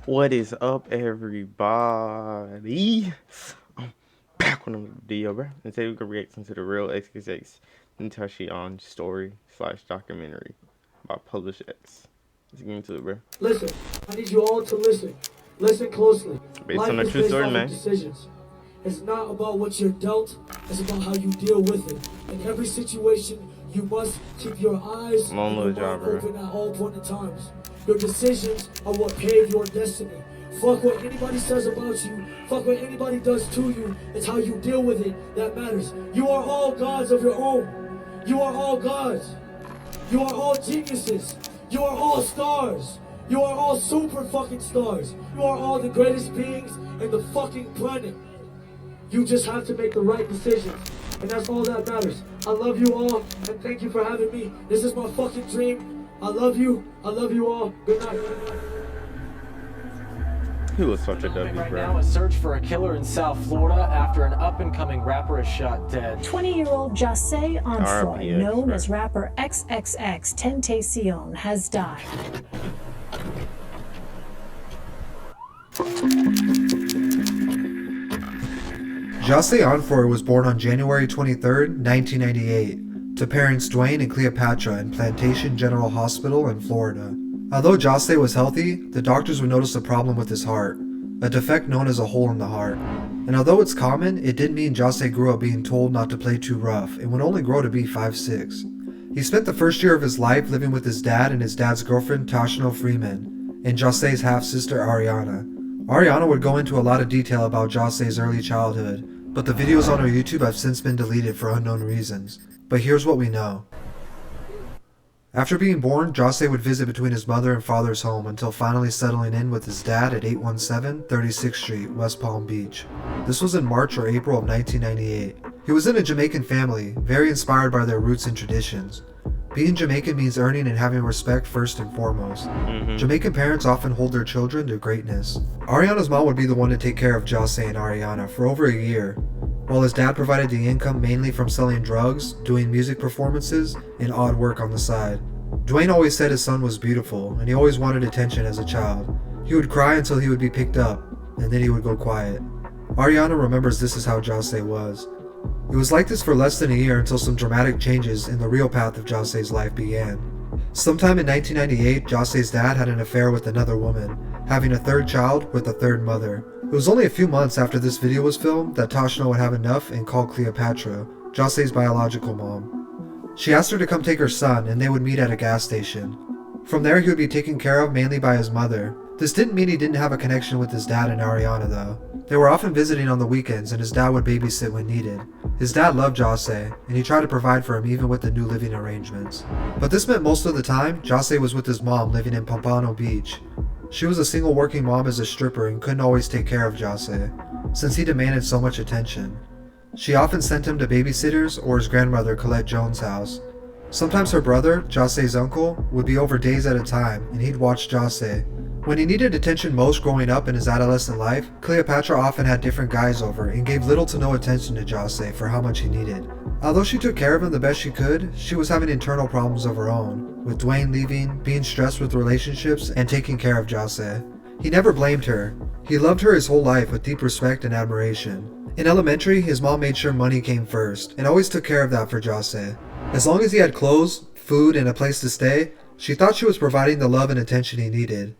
What is up, everybody? I'm back with another video, bro. And today we can react into the real XXXTENTACION story slash documentary about Publish X. Let's get into it, bro. Listen, I need you all to listen. Listen closely. Based on Life a is true based story, off of man. decisions. It's not about what you're dealt, it's about how you deal with it. In every situation, you must keep your eyes Long and your little job, mind bro. open at all point in times. Your decisions are what pave your destiny. Fuck what anybody says about you. Fuck what anybody does to you. It's how you deal with it that matters. You are all gods of your own. You are all gods. You are all geniuses. You are all stars. You are all super fucking stars. You are all the greatest beings in the fucking planet. You just have to make the right decisions. And that's all that matters. I love you all, and thank you for having me. This is my fucking dream. I love you. I love you all. Good night. He was such a W, Right bro. now, a search for a killer in South Florida after an up-and-coming rapper is shot dead. 20-year-old Jose Onfroy, RPX, known bro. as rapper XXXTENTACION, has died. Jose Onfroy was born on January 23, 1998, to parents Dwayne and Cleopatra in Plantation General Hospital in Florida. Although Jose was healthy, the doctors would notice a problem with his heart, a defect known as a hole in the heart. And although it's common, it didn't mean Jose grew up being told not to play too rough and would only grow to be 5'6". He spent the first year of his life living with his dad and his dad's girlfriend Tashino Freeman, and Jose's half-sister Ariana. Ariana would go into a lot of detail about Jose's early childhood, but the videos on her YouTube have since been deleted for unknown reasons. But here's what we know. After being born, Jose would visit between his mother and father's home until finally settling in with his dad at 817 36th Street, West Palm Beach. This was in March or April of 1998. He was in a Jamaican family, very inspired by their roots and traditions. Being Jamaican means earning and having respect first and foremost. Jamaican parents often hold their children to greatness. Ariana's mom would be the one to take care of Jose and Ariana for over a year, while his dad provided the income mainly from selling drugs, doing music performances, and odd work on the side. Dwayne always said his son was beautiful, and he always wanted attention as a child. He would cry until he would be picked up, and then he would go quiet. Ariana remembers this is how Jose was. It was like this for less than a year until some dramatic changes in the real path of Jose's life began. Sometime in 1998, Jose's dad had an affair with another woman, having a third child with a third mother. It was only a few months after this video was filmed that Tashino would have enough and call Cleopatra, Jose's biological mom. She asked her to come take her son, and they would meet at a gas station. From there, he would be taken care of mainly by his mother. This didn't mean he didn't have a connection with his dad and Ariana though. They were often visiting on the weekends, and his dad would babysit when needed. His dad loved Jose, and he tried to provide for him even with the new living arrangements. But this meant most of the time, Jose was with his mom living in Pompano Beach. She was a single working mom as a stripper and couldn't always take care of Jose, since he demanded so much attention. She often sent him to babysitters or his grandmother Colette Jones' house. Sometimes her brother, Jose's uncle, would be over days at a time, and he'd watch Jose. When he needed attention most growing up in his adolescent life, Cleopatra often had different guys over and gave little to no attention to Jose for how much he needed. Although she took care of him the best she could, she was having internal problems of her own, with Dwayne leaving, being stressed with relationships, and taking care of Jose. He never blamed her. He loved her his whole life with deep respect and admiration. In elementary, his mom made sure money came first, and always took care of that for Jose. As long as he had clothes, food, and a place to stay, she thought she was providing the love and attention he needed.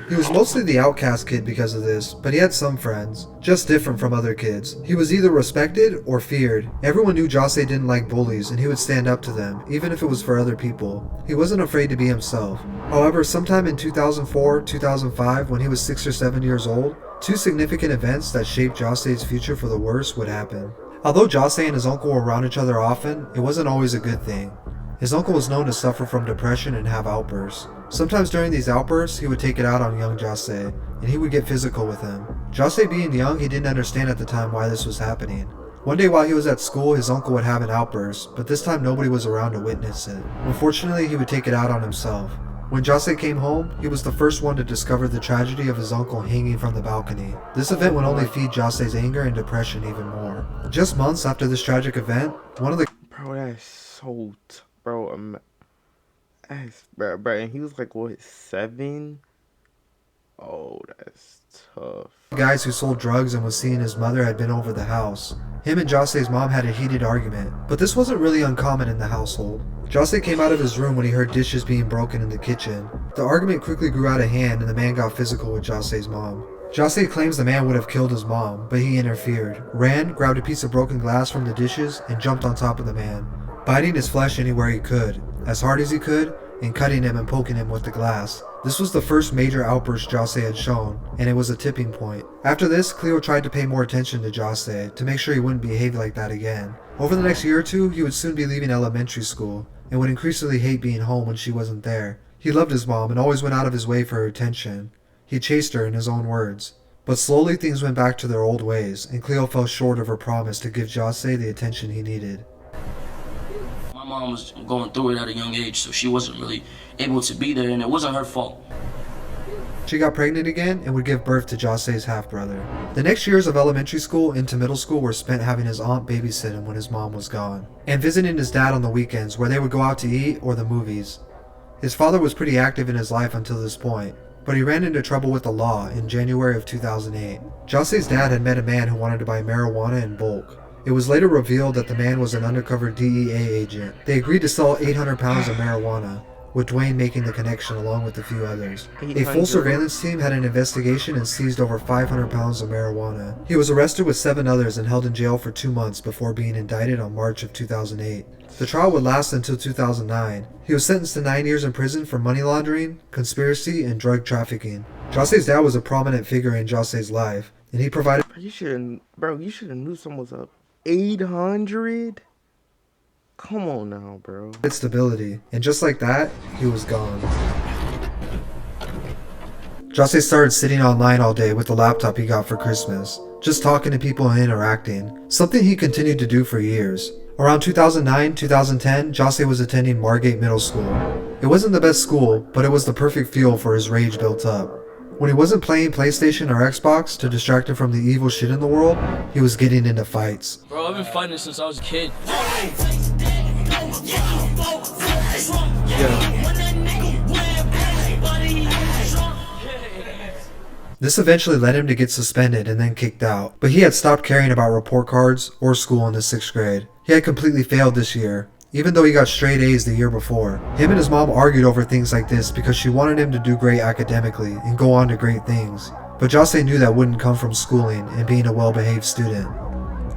He was mostly the outcast kid because of this, but he had some friends, just different from other kids. He was either respected or feared. Everyone knew Jose didn't like bullies, and he would stand up to them, even if it was for other people. He wasn't afraid to be himself. However, sometime in 2004-2005, when he was 6 or 7 years old, two significant events that shaped Jose's future for the worse would happen. Although Jose and his uncle were around each other often, it wasn't always a good thing. His uncle was known to suffer from depression and have outbursts. Sometimes during these outbursts, he would take it out on young Jose, and he would get physical with him. Jose being young, he didn't understand at the time why this was happening. One day while he was at school, his uncle would have an outburst, but this time nobody was around to witness it. Unfortunately, he would take it out on himself. When Jose came home, he was the first one to discover the tragedy of his uncle hanging from the balcony. This event would only feed Jose's anger and depression even more. Just months after this tragic event, one of the Bro, that's so... Bro, Bro, and he was like, what, 7? Oh, that's tough. Guys who sold drugs and was seeing his mother had been over the house. Him and Jose's mom had a heated argument, but this wasn't really uncommon in the household. Jose came out of his room when he heard dishes being broken in the kitchen. The argument quickly grew out of hand and the man got physical with Jose's mom. Jose claims the man would have killed his mom, but he interfered, ran, grabbed a piece of broken glass from the dishes, and jumped on top of the man, biting his flesh anywhere he could, as hard as he could, and cutting him and poking him with the glass. This was the first major outburst Jose had shown, and it was a tipping point. After this, Cleo tried to pay more attention to Jose to make sure he wouldn't behave like that again. Over the next year or two, he would soon be leaving elementary school, and would increasingly hate being home when she wasn't there. He loved his mom and always went out of his way for her attention. He chased her in his own words. But slowly things went back to their old ways, and Cleo fell short of her promise to give Jose the attention he needed. My mom was going through it at a young age, so she wasn't really able to be there, and it wasn't her fault. She got pregnant again and would give birth to Jose's half-brother. The next years of elementary school into middle school were spent having his aunt babysit him when his mom was gone, and visiting his dad on the weekends where they would go out to eat or the movies. His father was pretty active in his life until this point, but he ran into trouble with the law in January of 2008. Jose's dad had met a man who wanted to buy marijuana in bulk. It was later revealed that the man was an undercover DEA agent. They agreed to sell 800 pounds of marijuana, with Dwayne making the connection along with a few others. A full surveillance team had an investigation and seized over 500 pounds of marijuana. He was arrested with 7 others and held in jail for 2 months before being indicted on March of 2008. The trial would last until 2009. He was sentenced to 9 years in prison for money laundering, conspiracy, and drug trafficking. Jose's dad was a prominent figure in Jose's life, and he provided... You should have knew someone was up 800? Come on now, bro. ...stability, and just like that, he was gone. Jose started sitting online all day with the laptop he got for Christmas, just talking to people and interacting, something he continued to do for years. Around 2009-2010, Jose was attending Margate Middle School. It wasn't the best school, but it was the perfect fuel for his rage built up. When he wasn't playing PlayStation or Xbox to distract him from the evil shit in the world, he was getting into fights. Bro, I've been fighting since I was a kid. This eventually led him to get suspended and then kicked out, but he had stopped caring about report cards or school in the 6th grade. He had completely failed this year, even though he got straight A's the year before. Him and his mom argued over things like this because she wanted him to do great academically and go on to great things, but Jose knew that wouldn't come from schooling and being a well-behaved student.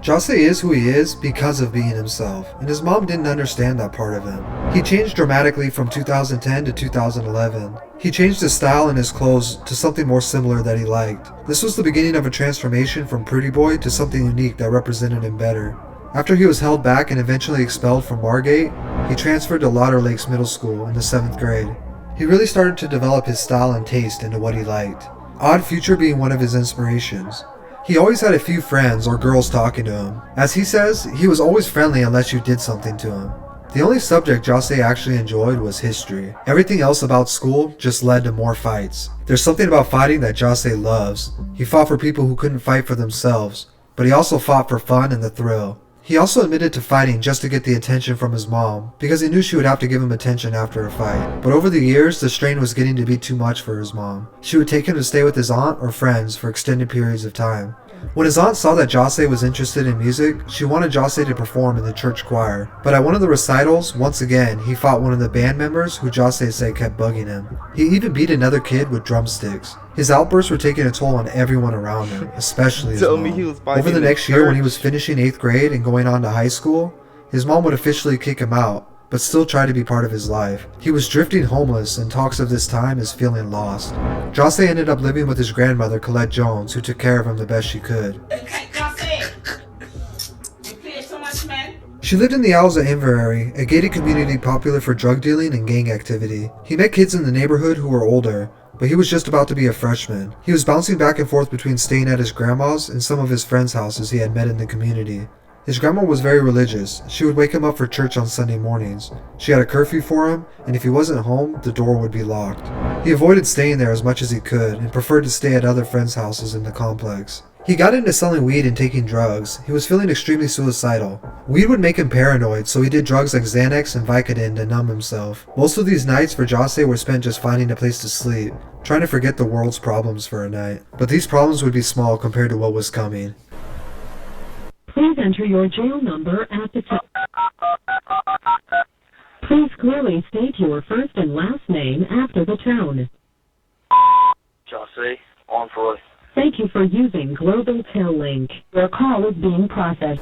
Jose is who he is because of being himself, and his mom didn't understand that part of him. He changed dramatically from 2010 to 2011. He changed his style and his clothes to something more similar that he liked. This was the beginning of a transformation from pretty boy to something unique that represented him better. After he was held back and eventually expelled from Margate, he transferred to Lauder Lakes Middle School in the 7th grade. He really started to develop his style and taste into what he liked, Odd Future being one of his inspirations. He always had a few friends or girls talking to him. As he says, he was always friendly unless you did something to him. The only subject Jose actually enjoyed was history. Everything else about school just led to more fights. There's something about fighting that Jose loves. He fought for people who couldn't fight for themselves, but he also fought for fun and the thrill. He also admitted to fighting just to get the attention from his mom, because he knew she would have to give him attention after a fight. But over the years, the strain was getting to be too much for his mom. She would take him to stay with his aunt or friends for extended periods of time. When his aunt saw that Jose was interested in music, she wanted Jose to perform in the church choir. But at one of the recitals, once again, he fought one of the band members who Jose said kept bugging him. He even beat another kid with drumsticks. His outbursts were taking a toll on everyone around him, especially his mom. Over the next year, when he was finishing 8th grade and going on to high school, his mom would officially kick him out, but still try to be part of his life. He was drifting homeless and talks of this time as feeling lost. Jose ended up living with his grandmother, Colette Jones, who took care of him the best she could. She lived in the Owls at Inverary, a gated community popular for drug dealing and gang activity. He met kids in the neighborhood who were older, but he was just about to be a freshman. He was bouncing back and forth between staying at his grandma's and some of his friends' houses he had met in the community. His grandma was very religious. She would wake him up for church on Sunday mornings. She had a curfew for him, and if he wasn't home, the door would be locked. He avoided staying there as much as he could and preferred to stay at other friends' houses in the complex. He got into selling weed and taking drugs. He was feeling extremely suicidal. Weed would make him paranoid, so he did drugs like Xanax and Vicodin to numb himself. Most of these nights for Jose were spent just finding a place to sleep, trying to forget the world's problems for a night. But these problems would be small compared to what was coming. Please enter your jail number at the top. Please clearly state your first and last name after the tone. Jose, on for it. Thank you for using Global Tel Link. Your call is being processed.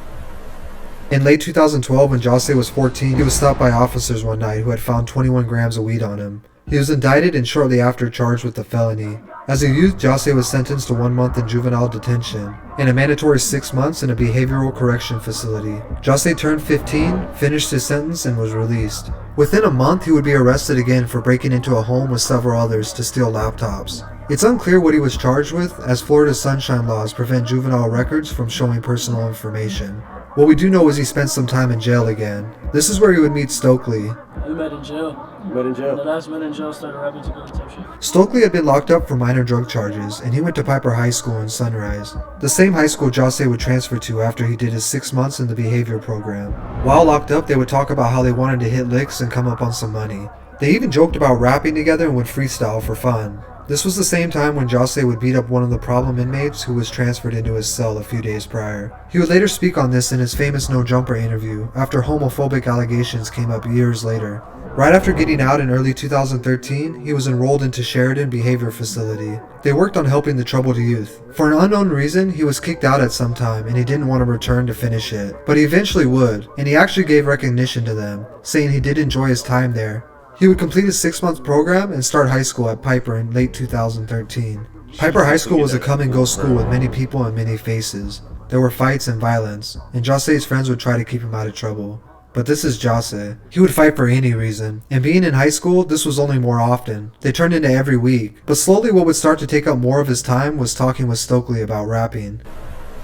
In late 2012, when Jose was 14, he was stopped by officers one night who had found 21 grams of weed on him. He was indicted and shortly after charged with a felony. As a youth, Jose was sentenced to 1 month in juvenile detention and a mandatory 6 months in a behavioral correction facility. Jose turned 15, finished his sentence, and was released. Within a month, he would be arrested again for breaking into a home with several others to steal laptops. It's unclear what he was charged with, as Florida's sunshine laws prevent juvenile records from showing personal information. What we do know is he spent some time in jail again. This is where he would meet Stokely. We met in jail. Met in jail. The last met in jail started rapping together type shit. Stokely had been locked up for minor drug charges, and he went to Piper High School in Sunrise, the same high school Jose would transfer to after he did his 6 months in the behavior program. While locked up, they would talk about how they wanted to hit licks and come up on some money. They even joked about rapping together and would freestyle for fun. This was the same time when Jose would beat up one of the problem inmates who was transferred into his cell a few days prior. He would later speak on this in his famous No Jumper interview after homophobic allegations came up years later. Right after getting out in early 2013, he was enrolled into Sheridan Behavior Facility. They worked on helping the troubled youth. For an unknown reason, he was kicked out at some time and he didn't want to return to finish it. But he eventually would, and he actually gave recognition to them, saying he did enjoy his time there. He would complete his 6-month program and start high school at Piper in late 2013. Piper High School was a come-and-go school with many people and many faces. There were fights and violence, and Jose's friends would try to keep him out of trouble. But this is Jose. He would fight for any reason. And being in high school, this was only more often. They turned into every week. But slowly what would start to take up more of his time was talking with Stokely about rapping.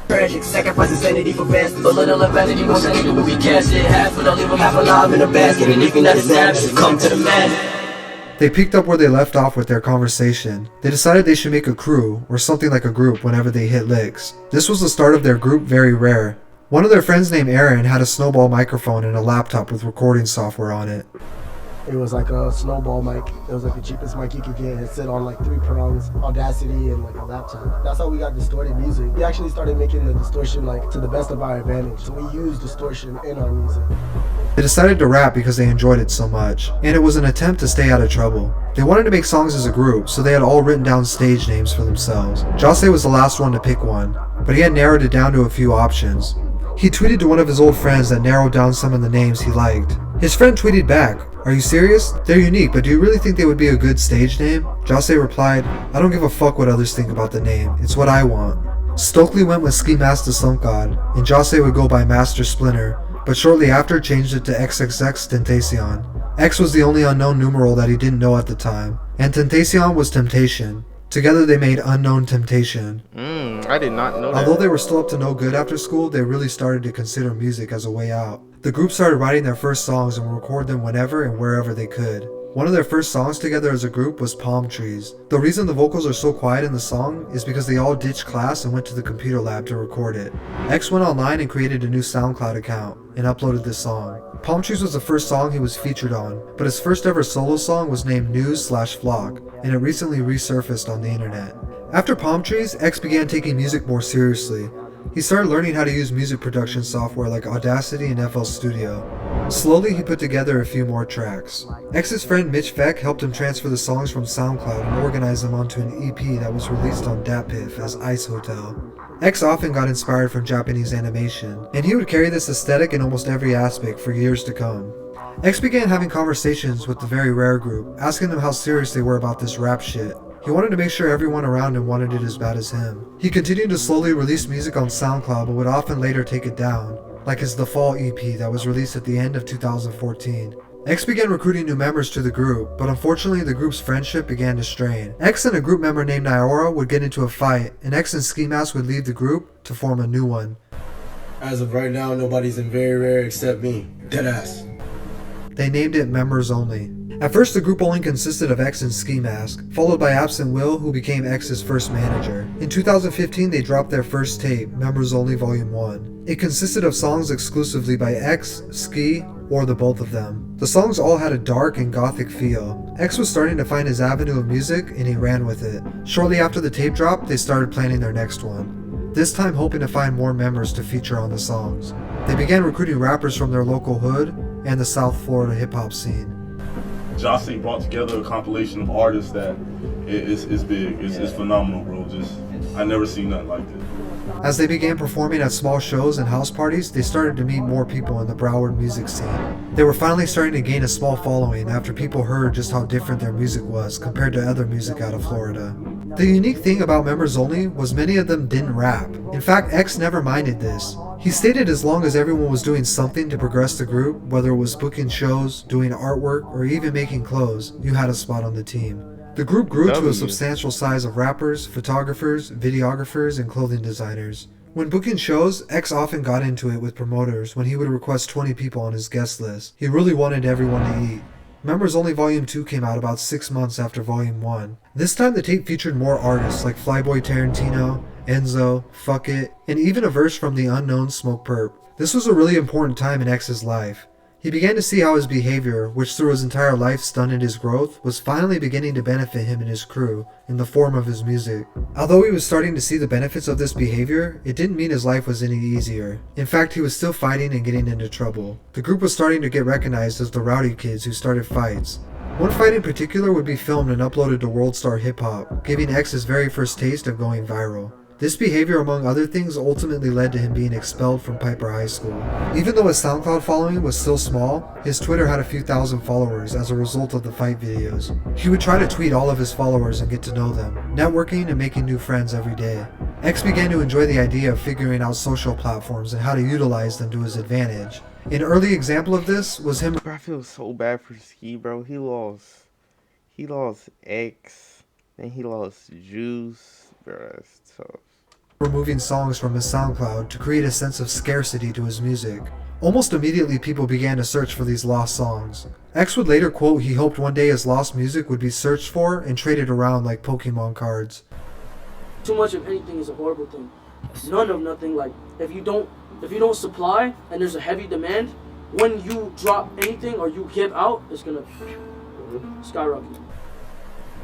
Tragic, sacrifice insanity for best. A little of vanity, more sanity will be casted. Half, but I'll leave him half alive in a basket. And if you're not as savage, come to the man. They picked up where they left off with their conversation. They decided they should make a crew, or something like a group, whenever they hit licks. This was the start of their group Very Rare. One of their friends named Aaron had a snowball microphone and a laptop with recording software on it. It was like a snowball mic. It was like the cheapest mic you could get. It sit on like 3 prongs, Audacity, and like a laptop. That's how we got distorted music. We actually started making the distortion like to the best of our advantage. So we used distortion in our music. They decided to rap because they enjoyed it so much, and it was an attempt to stay out of trouble. They wanted to make songs as a group, so they had all written down stage names for themselves. Jose was the last one to pick one, but he had narrowed it down to a few options. He tweeted to one of his old friends that narrowed down some of the names he liked. His friend tweeted back, "Are you serious? They're unique, but do you really think they would be a good stage name?" Jose replied, "I don't give a fuck what others think about the name. It's what I want." Stokely went with Ski Master Slump God, and Jose would go by Master Splinter, but shortly after changed it to XXXTENTACION. X was the only unknown numeral that he didn't know at the time, and Tentacion was temptation. Together they made Unknown Temptation. I did not know that. Although they were still up to no good after school, they really started to consider music as a way out. The group started writing their first songs and would record them whenever and wherever they could. One of their first songs together as a group was Palm Trees. The reason the vocals are so quiet in the song is because they all ditched class and went to the computer lab to record it. X went online and created a new SoundCloud account and uploaded this song. Palm Trees was the first song he was featured on, but his first ever solo song was named News/Flock, and it recently resurfaced on the internet. After Palm Trees, X began taking music more seriously. He started learning how to use music production software like Audacity and FL Studio. Slowly, he put together a few more tracks. X's friend Mitch Feck helped him transfer the songs from SoundCloud and organize them onto an EP that was released on DatPiff as Ice Hotel. X often got inspired from Japanese animation, and he would carry this aesthetic in almost every aspect for years to come. X began having conversations with the Very Rare group, asking them how serious they were about this rap shit. He wanted to make sure everyone around him wanted it as bad as him. He continued to slowly release music on SoundCloud, but would often later take it down, like his The Fall EP that was released at the end of 2014. X began recruiting new members to the group, but unfortunately the group's friendship began to strain. X and a group member named Nyora would get into a fight, and X and Ski Mask would leave the group to form a new one. As of right now, nobody's in Very Rare except me. Deadass. They named it Members Only. At first, the group only consisted of X and Ski Mask, followed by Absent Will, who became X's first manager. In 2015, they dropped their first tape, Members Only Volume 1. It consisted of songs exclusively by X, Ski, or the both of them. The songs all had a dark and gothic feel. X was starting to find his avenue of music, and he ran with it. Shortly after the tape drop, they started planning their next one, this time hoping to find more members to feature on the songs. They began recruiting rappers from their local hood and the South Florida hip-hop scene. Jose brought together a compilation of artists that is big. It's phenomenal, bro. I never seen nothing like this. As they began performing at small shows and house parties, they started to meet more people in the Broward music scene. They were finally starting to gain a small following after people heard just how different their music was compared to other music out of Florida. The unique thing about Members Only was many of them didn't rap. In fact, X never minded this. He stated as long as everyone was doing something to progress the group, whether it was booking shows, doing artwork, or even making clothes, you had a spot on the team. The group grew to a substantial size of rappers, photographers, videographers, and clothing designers. When booking shows, X often got into it with promoters when he would request 20 people on his guest list. He really wanted everyone to eat. Members Only Volume 2 came out about 6 months after Volume 1. This time the tape featured more artists like Flyboy Tarantino, Enzo, Fuck It, and even a verse from the unknown Smoke Perp. This was a really important time in X's life. He began to see how his behavior, which through his entire life stunted his growth, was finally beginning to benefit him and his crew in the form of his music. Although he was starting to see the benefits of this behavior, it didn't mean his life was any easier. In fact, he was still fighting and getting into trouble. The group was starting to get recognized as the rowdy kids who started fights. One fight in particular would be filmed and uploaded to World Star Hip Hop, giving X his very first taste of going viral. This behavior, among other things, ultimately led to him being expelled from Piper High School. Even though his SoundCloud following was still small, his Twitter had a few thousand followers as a result of the fight videos. He would try to tweet all of his followers and get to know them, networking and making new friends every day. X began to enjoy the idea of figuring out social platforms and how to utilize them to his advantage. An early example of this was him. Bro, I feel so bad for Ski, bro. He lost X, then he lost Juice, bro. That's tough. Removing songs from his SoundCloud to create a sense of scarcity to his music. Almost immediately, people began to search for these lost songs. X would later quote he hoped one day his lost music would be searched for and traded around like Pokemon cards. Too much of anything is a horrible thing. None of nothing. Like if you don't supply and there's a heavy demand, when you drop anything or you give out, it's gonna skyrocket.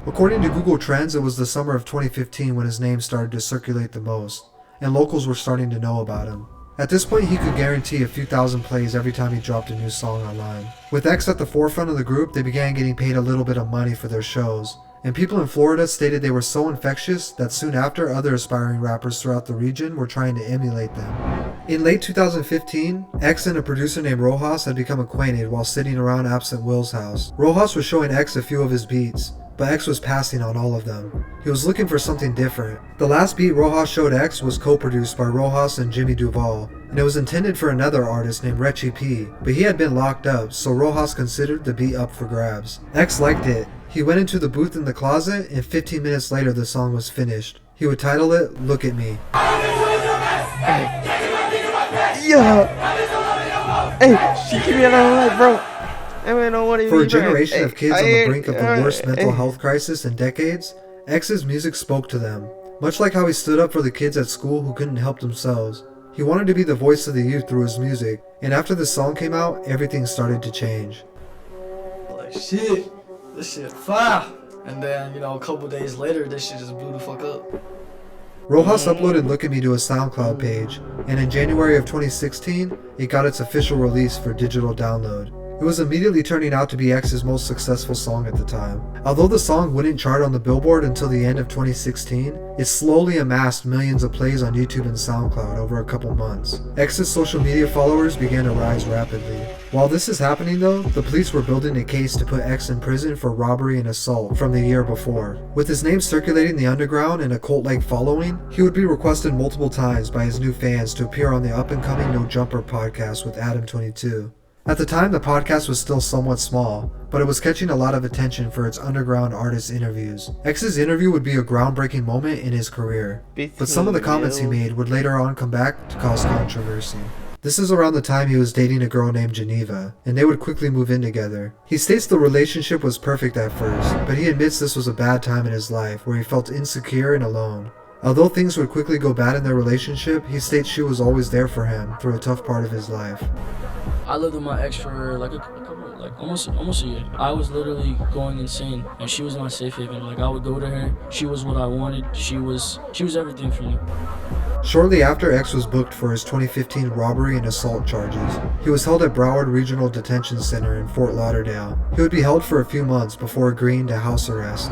According to Google Trends, it was the summer of 2015 when his name started to circulate the most, and locals were starting to know about him. At this point, he could guarantee a few thousand plays every time he dropped a new song online. With X at the forefront of the group, they began getting paid a little bit of money for their shows, and people in Florida stated they were so infectious that soon after, other aspiring rappers throughout the region were trying to emulate them. In late 2015, X and a producer named Rojas had become acquainted while sitting around Absent Will's house. Rojas was showing X a few of his beats, but X was passing on all of them. He was looking for something different. The last beat Rojas showed X was co-produced by Rojas and Jimmy Duval, and it was intended for another artist named Rechi P, but he had been locked up, so Rojas considered the beat up for grabs. X liked it. He went into the booth in the closet, and 15 minutes later the song was finished. He would title it, Look at Me. Yeah! Hey, she keep me alive, bro! For a generation of kids on the brink of the worst mental health crisis in decades, X's music spoke to them. Much like how he stood up for the kids at school who couldn't help themselves. He wanted to be the voice of the youth through his music, and after the song came out, everything started to change. Like shit, this shit fire. And then, a couple days later, this shit just blew the fuck up. Rojas uploaded Look at Me to a SoundCloud page, and in January of 2016, it got its official release for digital download. It was immediately turning out to be X's most successful song at the time. Although the song wouldn't chart on the Billboard until the end of 2016, it slowly amassed millions of plays on YouTube and SoundCloud over a couple months. X's social media followers began to rise rapidly. While this is happening though, the police were building a case to put X in prison for robbery and assault from the year before. With his name circulating the underground and a cult-like following, he would be requested multiple times by his new fans to appear on the up-and-coming No Jumper podcast with Adam22. At the time, the podcast was still somewhat small, but it was catching a lot of attention for its underground artist interviews. X's interview would be a groundbreaking moment in his career, but some of the comments he made would later on come back to cause controversy. This is around the time he was dating a girl named Geneva, and they would quickly move in together. He states the relationship was perfect at first, but he admits this was a bad time in his life where he felt insecure and alone. Although things would quickly go bad in their relationship, he states she was always there for him through a tough part of his life. I lived with my ex for like a couple, like almost a year. I was literally going insane, and she was my safe haven. Like I would go to her. She was what I wanted. She was everything for me. Shortly after, X was booked for his 2015 robbery and assault charges. He was held at Broward Regional Detention Center in Fort Lauderdale. He would be held for a few months before agreeing to house arrest.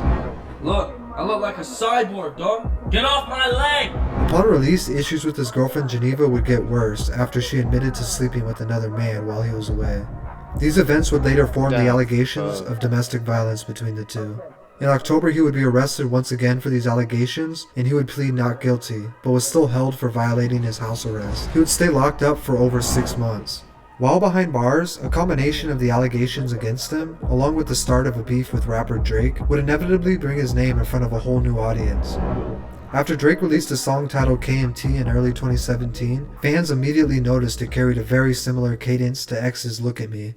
Look, I look like a cyborg, dog. Get off my leg! Upon release, issues with his girlfriend Geneva would get worse after she admitted to sleeping with another man while he was away. These events would later form the allegations of domestic violence between the two. In October, he would be arrested once again for these allegations, and he would plead not guilty, but was still held for violating his house arrest. He would stay locked up for over 6 months. While behind bars, a combination of the allegations against him, along with the start of a beef with rapper Drake, would inevitably bring his name in front of a whole new audience. After Drake released a song titled KMT in early 2017, fans immediately noticed it carried a very similar cadence to X's Look at Me.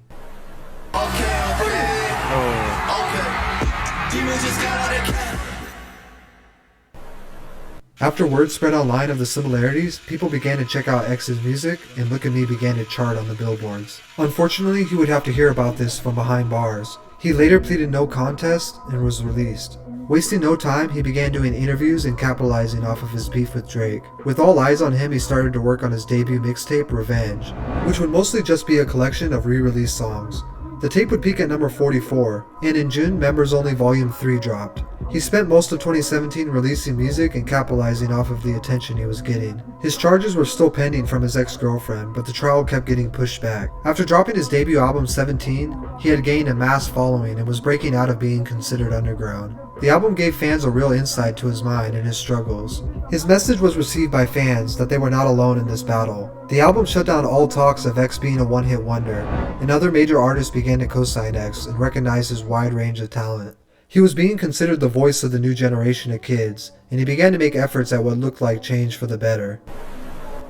After word spread online of the similarities, people began to check out X's music, and Look at Me began to chart on the billboards. Unfortunately, he would have to hear about this from behind bars. He later pleaded no contest and was released. Wasting no time, he began doing interviews and capitalizing off of his beef with Drake. With all eyes on him, he started to work on his debut mixtape, Revenge, which would mostly just be a collection of re-released songs. The tape would peak at number 44, and in June, Members Only Volume 3 dropped. He spent most of 2017 releasing music and capitalizing off of the attention he was getting. His charges were still pending from his ex-girlfriend, but the trial kept getting pushed back. After dropping his debut album 17, he had gained a mass following and was breaking out of being considered underground. The album gave fans a real insight to his mind and his struggles. His message was received by fans that they were not alone in this battle. The album shut down all talks of X being a one-hit wonder, and other major artists began to co-sign X and recognize his wide range of talent. He was being considered the voice of the new generation of kids, and he began to make efforts at what looked like change for the better.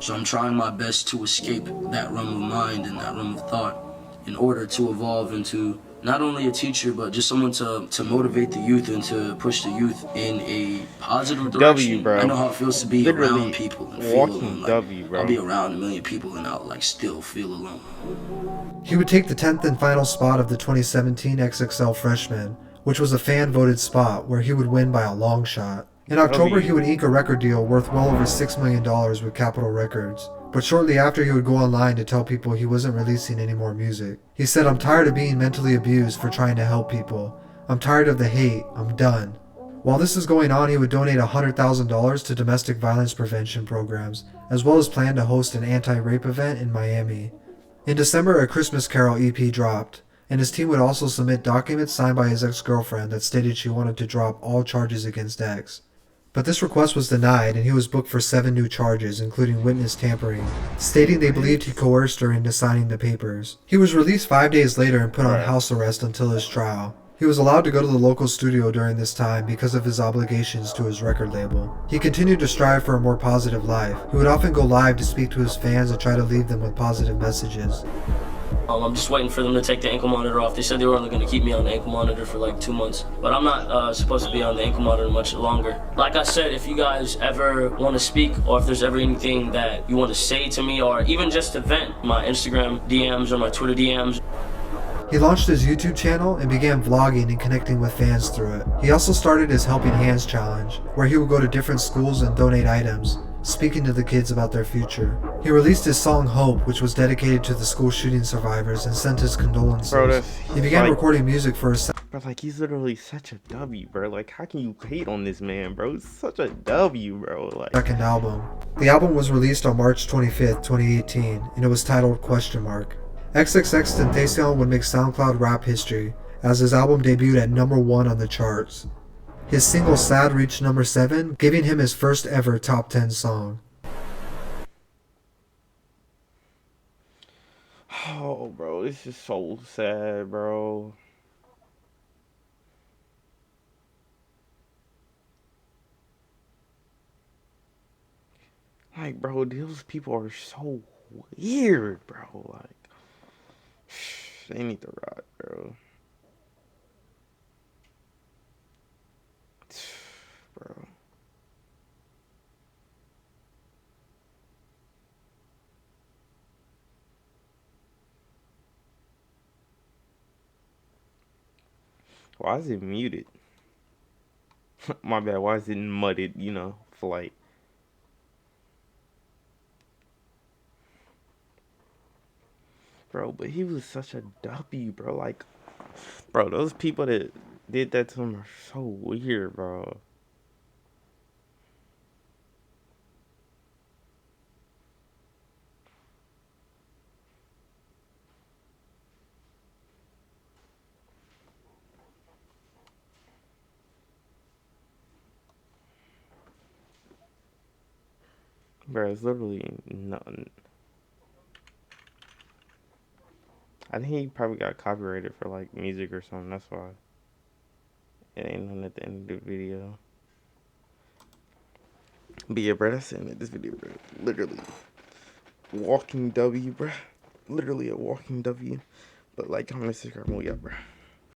So I'm trying my best to escape that realm of mind and that realm of thought in order to evolve into not only a teacher, but just someone to motivate the youth and to push the youth in a positive direction. Bro. I know how it feels to be Literally around people and feel alone. Like, bro. I'll be around a million people and I'll like still feel alone. He would take the 10th and final spot of the 2017 XXL Freshman, which was a fan-voted spot where he would win by a long shot. In October, he would ink a record deal worth well over $6 million with Capitol Records. But shortly after, he would go online to tell people he wasn't releasing any more music. He said, "I'm tired of being mentally abused for trying to help people. I'm tired of the hate. I'm done." While this is going on, he would donate $100,000 to domestic violence prevention programs, as well as plan to host an anti-rape event in Miami. In December, A Christmas Carol EP dropped, and his team would also submit documents signed by his ex-girlfriend that stated she wanted to drop all charges against X. But this request was denied, and he was booked for 7 new charges, including witness tampering, stating they believed he coerced her into signing the papers. He was released 5 days later and put on house arrest until his trial. He was allowed to go to the local studio during this time because of his obligations to his record label. He continued to strive for a more positive life. He would often go live to speak to his fans and try to leave them with positive messages. I'm just waiting for them to take the ankle monitor off. They said they were only going to keep me on the ankle monitor for like 2 months. But I'm not supposed to be on the ankle monitor much longer. Like I said, if you guys ever want to speak, or if there's ever anything that you want to say to me, or even just to vent, my Instagram DMs or my Twitter DMs. He launched his YouTube channel and began vlogging and connecting with fans through it. He also started his Helping Hands Challenge, where he would go to different schools and donate items, speaking to the kids about their future. He released his song Hope, which was dedicated to the school shooting survivors, and sent his condolences. Bro, he began recording music for his Bro, like, he's literally such a W, bro. Like, how can you hate on this man, bro? It's such a W, bro. Like, second album. The album was released on March 25th, 2018, and it was titled Question Mark. XXXTENTACION would make SoundCloud rap history, as his album debuted at number 1 on the charts. His single Sad reached number 7, giving him his first ever top 10 song. oh, bro, this is so sad, bro. Like, bro, those people are so weird, bro. Like, they need to rot, bro. Bro. Why is it muted? My bad. Why is it mudded, you know, flight? Bro, but he was such a W, bro. Like, bro, those people that did that to him are so weird, bro. Bro, it's literally nothing. I think he probably got copyrighted for like music or something. That's why it ain't nothing at the end of the video. But yeah, bro, that's it. This video, bro. Literally walking W, bro. Literally a walking W. But like, comment, subscribe, and we out, bro.